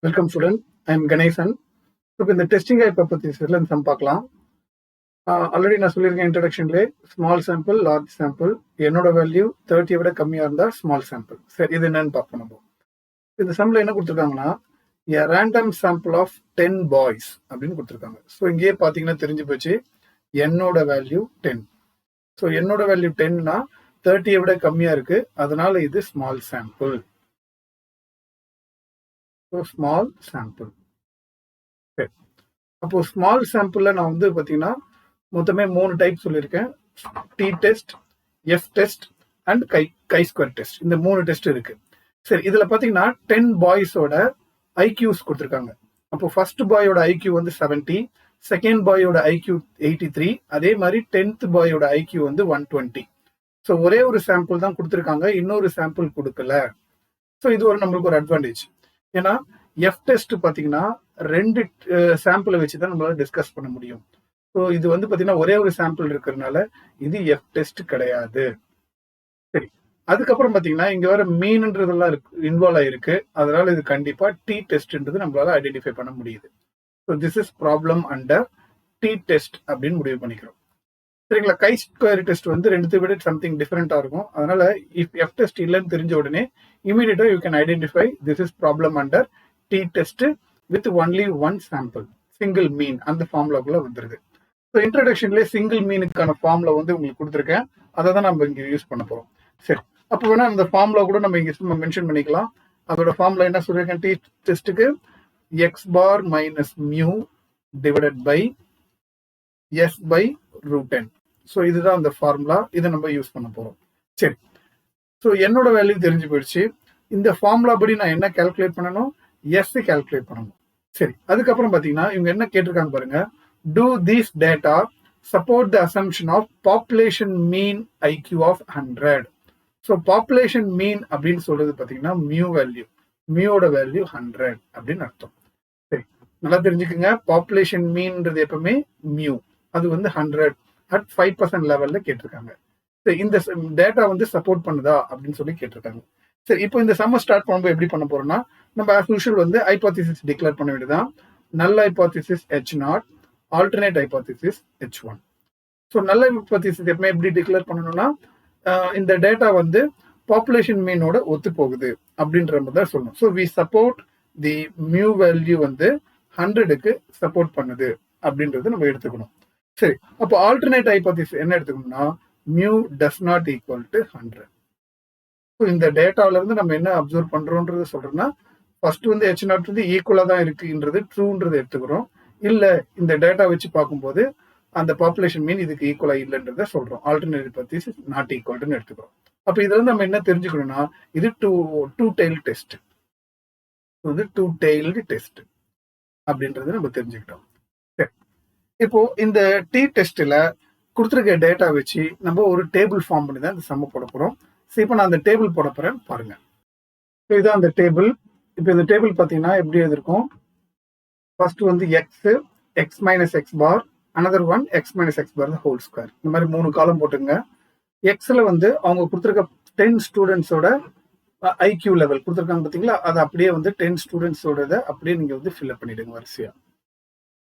Welcome student, I am Ganeshan. So in the testing hypothesis sum பார்க்கலாம். Already நான் சொல்லியிருக்கேன் இன்ட்ரடக்ஷன்லே small sample large sample என்னோட value 30 விட கம்மியாக இருந்தால் ஸ்மால் சாம்பிள். சரி, இது என்னன்னு பார்ப்போம். நம்ம இந்த சம்மில் என்ன கொடுத்துருக்காங்கன்னா a random sample of 10 boys அப்படின்னு கொடுத்துருக்காங்க. ஸோ இங்கேயே பார்த்தீங்கன்னா தெரிஞ்சு போச்சு என்னோட வேல்யூ 10. ஸோ என்னோட வேல்யூ 10னா 30 விட கம்மியாக இருக்கு, அதனால இது small sample. So small sample. சரி, அப்போ ஸ்மால் சாம்பிளில் நான் வந்து பார்த்தீங்கன்னா மொத்தமே 3 டைப் சொல்லியிருக்கேன். T test, F test and chi square test. இந்த 3 டெஸ்ட் இருக்கு. சரி, இதுல பாத்தீங்கன்னா 10 பாய்ஸோட ஐக்யூஸ் கொடுத்துருக்காங்க. அப்போ ஃபர்ஸ்ட் பாயோட ஐக்யூ வந்து 70, செகண்ட் பாயோட ஐக்யூ 83, அதே மாதிரி 10th பாயோட ஐக்யூ வந்து 120. ஸோ ஒரே ஒரு சாம்பிள் தான் கொடுத்துருக்காங்க, இன்னொரு சாம்பிள் கொடுக்கல. ஸோ இது நம்மளுக்கு ஒரு அட்வான்டேஜ். ஏன்னா எஃப் டெஸ்ட் பாத்தீங்கன்னா 2 சாம்பிளை வச்சு தான் நம்மளால டிஸ்கஸ் பண்ண முடியும். ஸோ இது வந்து பார்த்தீங்கன்னா ஒரே ஒரு சாம்பிள் இருக்கிறதுனால இது எஃப் டெஸ்ட் கிடையாது. சரி, அதுக்கப்புறம் பார்த்தீங்கன்னா இங்கே வர மீன்ன்றதெல்லாம் இன்வால்வ் ஆயிருக்கு, அதனால இது கண்டிப்பா டி டெஸ்ட்ன்றது நம்மளால ஐடென்டிஃபை பண்ண முடியுது. So this is problem under T test அப்படின்னு முடிவு பண்ணிக்கிறோம். சரிங்களா, கை ஸ்கொயர் டெஸ்ட் வந்து 2 விட சம்திங் டிஃபரெண்டா இருக்கும். அதனால இஃப் எஃப் டெஸ்ட் இல்லைன்னு தெரிஞ்ச உடனே இமீடியட்டா you can identify this is problem under T test with only one sample, single mean. அந்த ஃபார்முலாக்குள்ள வந்துருது. ஸோ இன்ட்ரடக்ஷன்லேயே சிங்கிள் மீனுக்கான ஃபார்முலா வந்து உங்களுக்கு கொடுத்துருக்கேன், அதை தான் நம்ம இங்கே யூஸ் பண்ண போகிறோம். சரி, அப்போ வேணா அந்த ஃபார்முலா கூட நம்ம இங்கே சும்மா மென்ஷன் பண்ணிக்கலாம். அதோட ஃபார்முலா என்ன சொல்லியிருக்கேன், டி டெஸ்ட்டுக்கு x bar minus mu divided by S by √10. So இதுதான் அந்த ஃபார்முலா, இதை நம்ம யூஸ் பண்ண போகிறோம். சரி, ஸோ என்னோட வேல்யூ தெரிஞ்சு போயிடுச்சு. இந்த ஃபார்முலா படி நான் என்ன கால்குலேட் பண்ணணும், எஸ் கால்குலேட் பண்ணணும். சரி, அதுக்கப்புறம் பார்த்தீங்கன்னா இவங்க என்ன கேட்டிருக்காங்க பாருங்க, do these data support the assumption of population mean IQ of 100? So population mean அப்படின்னு சொல்றது பாத்தீங்கன்னா மியூ வேல்யூ, மியூவோட வேல்யூ 100 அப்படின்னு அர்த்தம். சரி, நல்லா தெரிஞ்சுக்கோங்க, பாப்புலேஷன் மீன்ன்றது எப்பவுமே மியூ, அது வந்து 100 at 5% லெவல்ல கேட்டிருக்காங்க. சரி, இந்த டேட்டா வந்து சப்போர்ட் பண்ணுதா அப்படின்னு சொல்லி கேட்டிருக்காங்க. சரி, இப்போ இந்த சம்ம ஸ்டார்ட் பண்ணும்போது எப்படி பண்ண போறோம்னா, நம்ம as usual வந்து ஹைபோதீசிஸ் டிக்ளேர் பண்ண வேண்டியதான். நல் hypothesis H0, alternate hypothesis H1. So நல்ல ஹைபோதீசிஸ் எப்பவுமே எப்படி டிக்ளேர் பண்ணணும்னா, இந்த டேட்டா வந்து பாப்புலேஷன் மீனோட ஒத்து போகுது அப்படின்ற மாதிரி தான் சொல்லணும். So we support the mu value வந்து 100க்கு சப்போர்ட் பண்ணுது அப்படின்றது நம்ம எடுத்துக்கணும். சரி, அப்போ ஆல்டர்னேட் ஹைபோதீசிஸ் என்ன எடுத்துக்கணும்னா, mu does not equal to 100. So இந்த டேட்டாவில இருந்து நம்ம என்ன அப்சர்வ் பண்றோம்ன்றது சொல்றோம்னா, ஃபர்ஸ்ட் வந்து H0 வந்து ஈக்குவலா தான் இருக்குன்றது ட்ரூன்றது எடுத்துக்கிறோம். இல்ல இந்த டேட்டா வச்சு பார்க்கும்போது அந்த பாப்புலேஷன் மீன் இதுக்கு ஈக்குவலா இல்லைன்றத சொல்றோம். ஆல்டர்னேட் ஹைபோதீசிஸ் நாட் ஈக்குவல்னு எடுத்துக்கிறோம். அப்ப இதுல இருந்து நம்ம என்ன தெரிஞ்சுக்கணும்னா, இது டூ டெய்ல் டெஸ்ட், இது டூ டெய்ல்டு டெஸ்ட் அப்படின்றது நம்ம தெரிஞ்சுக்கிட்டோம். சரி, இப்போ இந்த டி டெஸ்ட்ல கொடுத்துருக்க டேட்டா வச்சு நம்ம ஒரு டேபிள் ஃபார்ம் பண்ணி தான் இந்த சம்ம போட போறோம். சரி, இப்போ நான் அந்த டேபிள் போட போறேன் பாருங்க. இதுதான் அந்த டேபிள். இப்போ இந்த டேபிள் பாத்தீங்கன்னா எப்படி எழுதிருக்கும், ஃபர்ஸ்ட் வந்து X minus X bar, another one X minus X bar whole square. இந்த மாதிரி 3 காலம் போட்டுங்க. எக்ஸ்ல வந்து அவங்க கொடுத்துருக்க 10 ஸ்டூடெண்ட்ஸோட ஐக்யூ லெவல் கொடுத்துருக்காங்க பார்த்தீங்களா, அது அப்படியே வந்து 10 ஸ்டூடெண்ட்ஸோட அப்படியே நீங்க வந்து ஃபில்அப் பண்ணிடுங்க வரிசையா.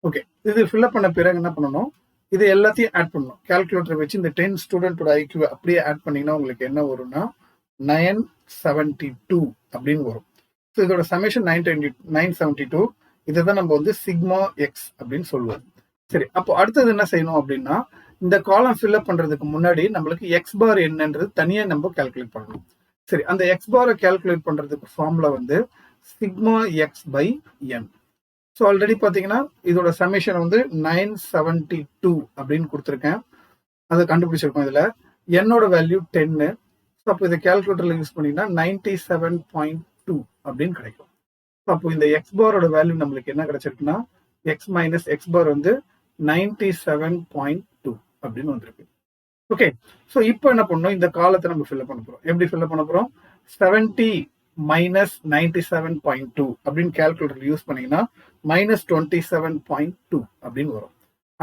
ஓகே, இது ஃபில்அப் பண்ண பிறகு என்ன பண்ணணும், இது எல்லாத்தையும் ஆட் பண்ணணும். கால்குலேட்டரை வச்சு இந்த 10 ஸ்டூடெண்டோட ஐக்யூ அப்படியே ஆட் பண்ணீங்கன்னா உங்களுக்கு என்ன வரும்னா 972 அப்படின்னு வரும். ஸோ இதோட சமேஷன் 972. இதை தான் நம்ம வந்து சிக்மா எக்ஸ் அப்படின்னு சொல்லுவோம். சரி, அப்போ அடுத்தது என்ன செய்யணும் அப்படின்னா, இந்த காலம் ஃபில்அப் பண்றதுக்கு முன்னாடி நம்மளுக்கு எக்ஸ் பார் என்னன்றது தனியா நம்ம கால்குலேட் பண்ணணும். சரி, அந்த எக்ஸ் பாரை கால்குலேட் பண்றதுக்கு ஃபார்முலா வந்து sigma x by n. So already பார்த்தீங்கன்னா இதோட சமேஷன் வந்து 972 அப்படின்னு கொடுத்துருக்கேன், அதை கண்டுபிடிச்சிருக்கோம். இதுல என்னோட வேல்யூ 10. ஸோ அப்போ இதை கால்குலேட்டர்ல யூஸ் பண்ணீங்கன்னா 97.2 அப்படின்னு கிடைக்கும். அப்போ இந்த எக்ஸ் பாரோட வேல்யூ நம்மளுக்கு என்ன கிடைச்சிருக்குன்னா, எக்ஸ் மைனஸ் எக்ஸ் பார் வந்து 97.2 அப்படின்னு வந்திருக்கு. ஓகே, ஸோ இப்போ என்ன பண்ணணும், இந்த காலத்தை நம்ம ஃபில்அப் பண்ண போறோம். எப்படி ஃபில்அப் பண்ண போறோம், 70 மைனஸ் 97.2 அப்படின்னு கால்குலேட்டர் யூஸ் பண்ணீங்கன்னா -27.2 அப்படின்னு வரும்.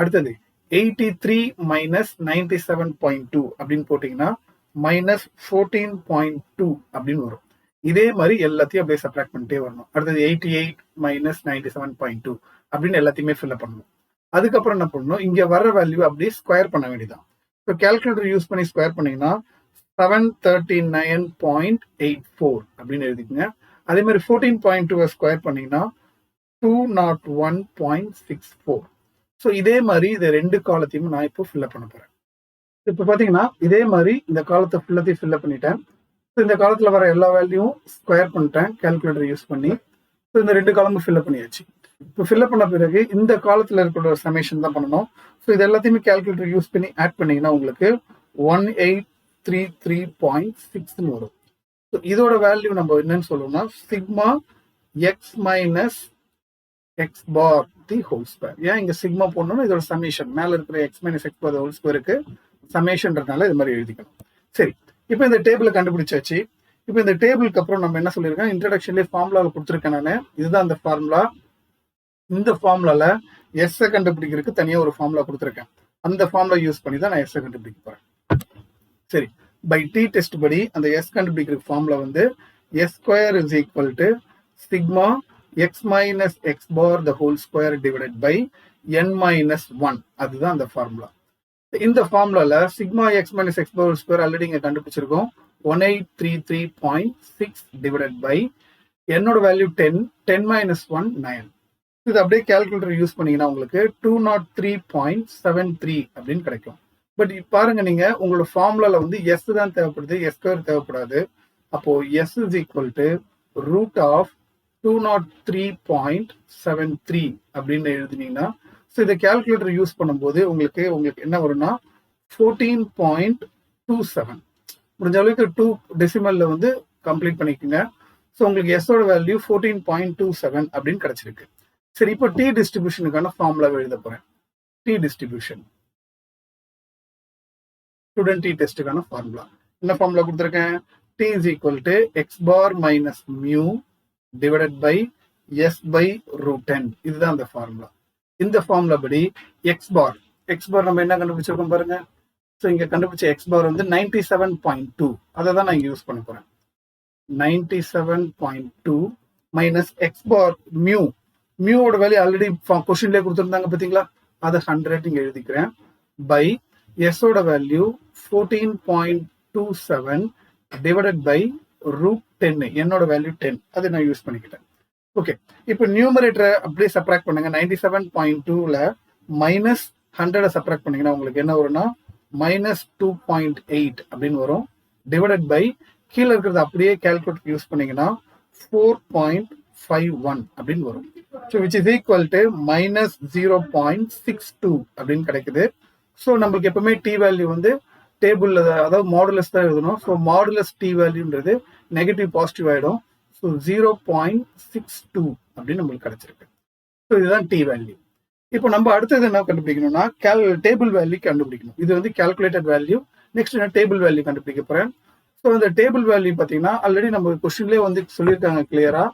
அடுத்தது 83 மைனஸ் 97.2 அப்படின்னு போட்டீங்கன்னா -14.2 அப்படின்னு வரும். இதே மாதிரி எல்லாத்தையும் அப்படியே சப்ட்ராக்ட் பண்ணிட்டே வரணும். அடுத்தது 88 minus 97.2 அப்படின்னு எல்லாத்தையுமே ஃபில்அப் பண்ணணும். அதுக்கப்புறம் என்ன பண்ணணும், இங்க வர வேல்யூ அப்படியே ஸ்கொயர் பண்ண வேண்டியதான். ஸோ கேல்குலேட்டர் யூஸ் பண்ணி ஸ்கொயர் பண்ணீங்கன்னா 739.84 அப்படின்னு எழுதிக்கங்க. அதே மாதிரி 14.2 ஸ்கொயர் பண்ணீங்கன்னா 201.64. ஸோ இதே மாதிரி இந்த ரெண்டு காலத்தையும் நான் இப்போ ஃபில்அப் பண்ண போறேன். இப்போ பார்த்தீங்கன்னா இதே மாதிரி இந்த காலத்தை ஃபுல்லாத்தையும் ஃபில்அப் பண்ணிட்டேன். ஸோ இந்த காலத்தில் வர எல்லா வேல்யூவும் ஸ்கொயர் பண்ணிட்டேன் கேல்குலேட்டர் யூஸ் பண்ணி. ஸோ இந்த ரெண்டு காலமும் ஃபில்அப் பண்ணியாச்சு. இப்போ ஃபில்அப் பண்ண பிறகு இந்த காலத்தில் இருக்கிற ஒரு சமேஷன் தான் பண்ணணும். ஸோ இது எல்லாத்தையுமே கேல்குலேட்டர் யூஸ் பண்ணி ஆட் பண்ணீங்கன்னா உங்களுக்கு 1833.6 வரும். ஸோ இதோட வேல்யூ நம்ம என்னன்னு சொல்லுவோம்னா sigma X minus X bar the whole square. ஏன் இங்க சிக்மா போடணும்னா இதோட சமேஷன் மேல இருக்கிற X minus X bar whole ஸ்கொயருக்கு சமேஷன்றதுனால இது மாதிரி எழுதிக்கணும். சரி, இப்போ இந்த டேபிளை கண்டுபிடிச்சாச்சு. இப்போ இந்த டேபிளுக்கு அப்புறம் நம்ம என்ன சொல்லியிருக்கோம், இன்ட்ரடக்ஷன்லேயே ஃபார்முலாவில் கொடுத்துருக்கேன் நான். இதுதான் அந்த ஃபார்முலா. இந்த ஃபார்முலால எஸ் கண்டுபிடிக்கிறதுக்கு தனியாக ஒரு ஃபார்முலா கொடுத்துருக்கேன். அந்த ஃபார்முலா யூஸ் பண்ணி தான் நான் எஸ் கண்டுபிடிக்க போறேன். சரி, பை டி டெஸ்ட் படி அந்த எஸ் கண்டுபிடிக்கிற ஃபார்முலா வந்து S square is equal to sigma X minus X bar the whole square divided by N minus 1. அதுதான் அந்த ஃபார்முலா. இந்த ஃபார்முலால sigma X minus X bar square already இங்க கண்டுபிடிச்சிருக்கோம் 1833.6 டிவைடட் பை என்னோட வேல்யூ 10 மைனஸ் 1 9. இது அப்படியே கேல்குலேட்டர் யூஸ் பண்ணீங்கன்னா உங்களுக்கு 203.73 அப்படின்னு கிடைக்கும். பட் பாருங்க, நீங்க உங்களோட ஃபார்முலால வந்து எஸ் தான் தேவைப்படுது, எஸ் ஸ்கொயர் தேவைப்படாது. அப்போ s is equal to root of 203.73 அப்படின்னு எழுதினீங்கன்னா, ஸோ இதை கேல்குலேட்டர் யூஸ் பண்ணும்போது உங்களுக்கு என்ன வரும்னா 14.27. முடிஞ்ச அளவுக்கு 2 டெசிமல்ல வந்து கம்ப்ளீட் பண்ணிக்கோங்க. ஸோ உங்களுக்கு எஸ்ஸோட வேல்யூ 14.27 அப்படின்னு கிடைச்சிருக்கு. சரி, இப்போ டி டிஸ்ட்ரிபியூஷனுக்கான ஃபார்முலா எழுத போறேன். டி டிஸ்ட்ரிபியூஷன் ஸ்டூடெண்ட் டி டெஸ்ட்டுக்கான ஃபார்முலா என்ன ஃபார்முலா கொடுத்துருக்கேன், T is equal to X bar minus mu divided by S by root 10. இதுதான் அந்த ஃபார்முலா. இந்த ஃபார்முலா படி எக்ஸ் பார் நம்ம என்ன கண்டுபிடிச்சிருக்கோம் பாருங்க. ஸோ இங்க கண்டுபிடிச்ச எக்ஸ் பார் வந்து 97.2. அதை தான் நான் இங்க யூஸ் பண்ண போறேன். 97.2 மைனஸ் எக்ஸ் பார் மியூவோட வேல்யூ ஆல்ரெடி கொஸ்டின்லேயே கொடுத்துருந்தாங்க பார்த்தீங்களா, அதை 100 இங்க எழுதிக்கிறேன் பை எஸ்ஸோட வேல்யூ 14.27 டிவைடட் பை ரூட் 10. என்னோட வேல்யூ 10, அதை நான் யூஸ் பண்ணிக்கிட்டேன். ஓகே, இப்போ நியூமரேட்டரை அப்படியே சப்ராக்ட் பண்ணுங்க. 97.2ல மைனஸ் 100 சப்ராக்ட் பண்ணீங்கன்னா உங்களுக்கு என்ன வரும்னா மைனஸ் 2.8 அப்படின்னு வரும். டிவைடட் பை கீழே இருக்கிறது அப்படியே கேல்குலேட்டர் யூஸ் பண்ணீங்கன்னா 4.51 அப்படின்னு வரும். So which is equal to minus 0.62 அப்படின்னு கிடைக்குது. ஸோ நம்மளுக்கு எப்பவுமே டி வேல்யூ வந்து டேபிள்ல அதாவது மாடுலஸ் தான் எழுதணும். ஸோ மாடுலஸ் டி வேல்யூன்றது நெகட்டிவ் பாசிட்டிவ் ஆயிடும். ஸோ 0.62 அப்படின்னு நம்மளுக்கு கிடைச்சிருக்கு. ஸோ இதுதான் டி வேல்யூ. இப்போ நம்ம அடுத்தது என்ன கண்டுபிடிக்கணும்னா டேபிள் வேல்யூ கண்டுபிடிக்கணும். இது வந்து கால்குலேட்டட் வேல்யூ. நெக்ஸ்ட் நான் டேபிள் வேல்யூ கண்டுபிடிக்க போறேன். ஸோ இந்த டேபிள் வேல்யூ பார்த்தீங்கன்னா ஆல்ரெடி நம்ம கொஸ்டின்லேயே வந்து சொல்லியிருக்காங்க கிளியரா,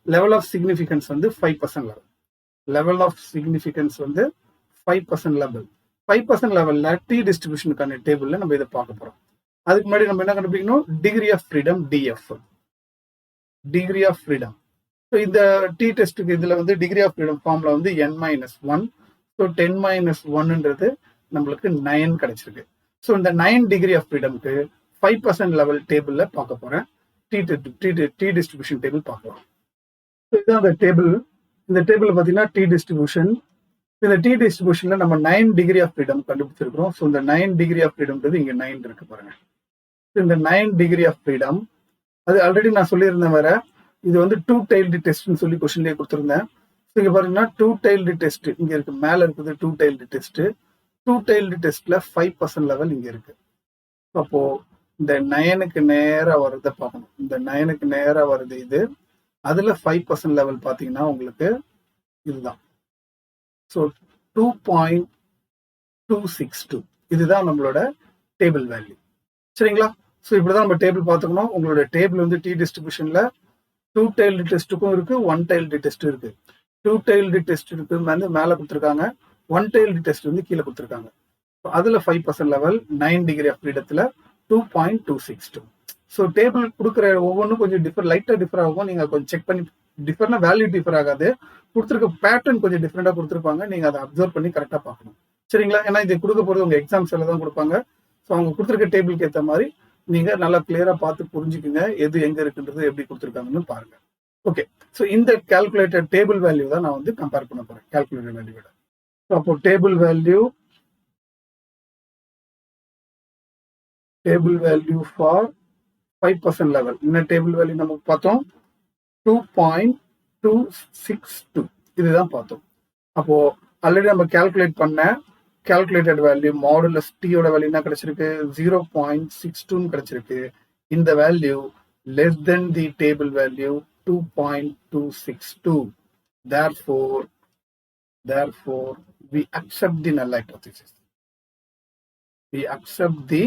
லெவல் ஆஃப் சிக்னிஃபிகன்ஸ் வந்து 5% லெவல். லெவல் ஆஃப் சிக்னிஃபிகன்ஸ் வந்து 5% லெவல். 5% லெவல்ல டி டிஸ்ட்ரிபியூஷனுக்கான டேபிள்ல நம்ம இதை பார்க்க போறோம். அதுக்கு முன்னாடி நம்ம என்ன கண்டுபிடிக்கணும், degree of freedom DF, degree of freedom. So இந்த டி டெஸ்ட்டுக்கு இதுல வந்து டிகிரி ஆஃப் ஃப்ரீடம் ஃபார்ம்ல வந்து n-1. ஸோ 10-1ன்றது நம்மளுக்கு 9 கிடைச்சிருக்கு. ஸோ இந்த 9 டிகிரி ஆஃப் ஃப்ரீடம்க்கு 5% லெவல் டேபிள்ல பார்க்க போறேன். டி டிஸ்ட்ரிபியூஷன் டேபிள் பார்க்கலாம். இதுதான் அந்த டேபிள். இந்த டேபிள் பார்த்தீங்கன்னா டி டிஸ்ட்ரிபியூஷன். இந்த டி டிஸ்ட்ரிபியூஷன்ல நம்ம 9 டிகிரி ஆஃப் ஃப்ரீடம் கண்டுபிடிச்சிருக்கிறோம். ஸோ இந்த 9 டிகிரி ஆஃப் ஃப்ரீடம்ன்றது இங்க 9 இருக்கு பாருங்க. இந்த 9 டிகிரி ஆஃப் ஃப்ரீடம் அது ஆல்ரெடி நான் சொல்லியிருந்தேன் வேற. இது வந்து 2 டைல்டு டெஸ்ட்னு சொல்லி கொஸ்டின்லேயே கொடுத்துருந்தேன். ஸோ இங்க பாத்தீங்கன்னா 2 டைல்டு டெஸ்ட் இங்க இருக்கு, மேல இருக்குது 2 டைல்டு டெஸ்ட். 2 டைல்டு டெஸ்ட்ல 5% லெவல் இங்க இருக்கு. அப்போ இந்த 9க்கு நேரா வர்றதை பார்க்கணும். இந்த 9க்கு நேரா வருது இது. அதுல 5% லெவல் பாத்தீங்கன்னா உங்களுக்கு இதுதான். ஸோ 2.262 இதுதான் நம்மளோட டேபிள் வேல்யூ. சரிங்களா? ஸோ இப்படிதான் நம்ம டேபிள் பார்த்துக்கணும். உங்களோட டேபிள் வந்து டி டிஸ்ட்ரிபியூஷன்ல 2 டைல்டு டெஸ்ட்டுக்கும் இருக்கு, 1 டைல்டு டெஸ்ட் இருக்கு. 2 டைல்டு டெஸ்ட் இருக்கு வந்து மேல கொடுத்துருக்காங்க, 1 டைல்டு டெஸ்ட் வந்து கீழே கொடுத்துருக்காங்க. அதுல 5% லெவல் 9 டிகிரி ஆஃப் ஃப்ரீடத்துல 2.262. ஸோ டேபிள் கொடுக்குற ஒவ்வொன்றும் கொஞ்சம் லைட்டா டிஃபர் ஆகும். நீங்க கொஞ்சம் செக் பண்ணி டிஃபர்னா வேல்யூ டிஃபர் ஆகாது, கொடுத்துருக்க பேட்டர்ன் கொஞ்சம் டிஃப்ரெண்டா கொடுத்துருப்பாங்க. நீங்க அதை அப்சர்வ் பண்ணி கரெக்டா பார்க்கணும். சரிங்களா? ஏன்னா இதை கொடுக்க போறது உங்க எக்ஸாம்ஸ்ல தான் கொடுப்பாங்க. ஸோ அவங்க கொடுத்துருக்க டேபிளுக்கு ஏற்ற மாதிரி நீங்க நல்லா கிளியரா பார்த்து புரிஞ்சுக்குங்க எது எங்க இருக்குன்றது எப்படி கொடுத்துருக்காங்கன்னு பாருங்க. ஓகே, ஸோ இந்த கால்குலேட்டட் டேபிள் வேல்யூ தான் நான் வந்து கம்பேர் பண்ண போறேன் கால்குலேட்டட் வேல்யூவோட. ஸோ அப்போ டேபிள் வேல்யூ ஃபார் 5% லெவல். என்ன டேபிள் வேல்யூ நமக்கு பார்த்தோம்? 2.262 இதுதான் பார்த்தோம். அப்போ ஆல்ரெடி நம்ம கால்குலேட் பண்ண கால்குலேட்டட் வேல்யூ மாடுலஸ் டியோட வேல்யூ என்ன கிடைச்சிருக்கு? 0.62 கிடைச்சிருக்கு. இந்த value less than the table value 2.262. Therefore we accept the null hypothesis. We accept the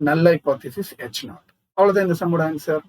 null hypothesis H0. அவ்வளவுதான் இந்த சம்மோட ஆன்சர்.